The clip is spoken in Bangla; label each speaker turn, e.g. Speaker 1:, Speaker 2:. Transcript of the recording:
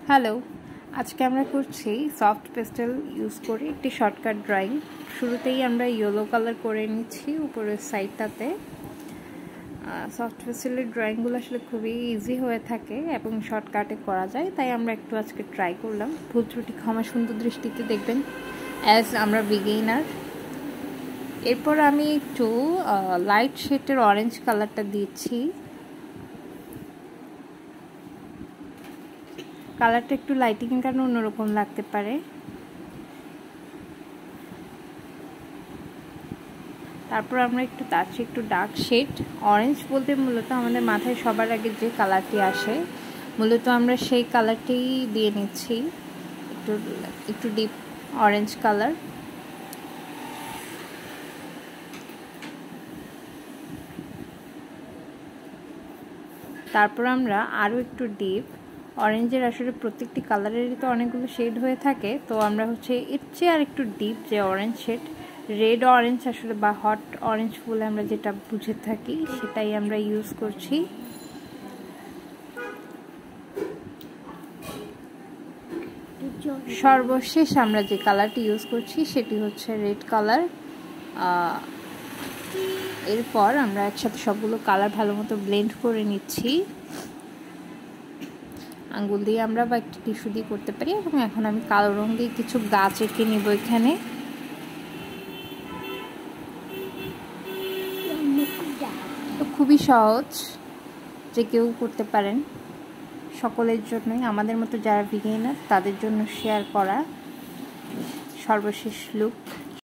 Speaker 1: হ্যালো, আজকে আমরা করছি সফট পেস্টেল ইউজ করে একটি শর্টকাট ড্রয়িং। শুরুতেই আমরা ইয়েলো কালার করে নিচ্ছি উপরের সাইডটাতে। সফট পেস্টেলের ড্রয়িংগুলো আসলে খুবই ইজি হয়ে থাকে এবং শর্টকাটে করা যায়, তাই আমরা একটু আজকে ট্রাই করলাম। ভুল ত্রুটি ক্ষমা সুন্দর দৃষ্টিতে দেখবেন, অ্যাজ আমরা বিগিনার। এরপর আমি একটু লাইট শেডের অরেঞ্জ কালারটা দিচ্ছি। কালারটা একটু লাইটিং কারণে অন্যরকম লাগতে পারে। তারপর আমরা একটু তার চেয়ে একটু ডার্ক শেড অরেঞ্জ বলতে মূলত আমাদের মাথায় সবার আগে যে কালারটি আসে, মূলত আমরা সেই কালারটি দিয়ে নিচ্ছি, একটু একটু ডিপ অরেঞ্জ কালার। তারপর আমরা আরও একটু ডিপ অরেঞ্জের, আসলে প্রত্যেকটি কালারেরই তো অনেকগুলো শেড হয়ে থাকে, তো আমরা এর চেয়ে আর একটু ডিপ যে অরেঞ্জ শেড, রেড অরেঞ্জ আসলে বা হট অরেঞ্জ বলে আমরা যেটা বুঝে থাকি সেটাই আমরা ইউজ করছি। সর্বশেষ আমরা যে কালারটি ইউজ করছি সেটি হচ্ছে রেড কালার। এরপর আমরা একসাথে সবগুলো কালার ভালো মতো ব্লেন্ড করে নিচ্ছি। আঙ্গুল দিয়ে আমরা বা একটি টিস্যু দিয়ে করতে পারি। এবং এখন আমি কালো রঙ দিয়ে কিছু গাছ এঁকে নিব এখানে। তো খুবই সহজ, যে কেউ করতে পারেন, সকলের জন্যই, আমাদের মতো যারা বিগিনার তাদের জন্য শেয়ার করা সর্বশেষ লুক।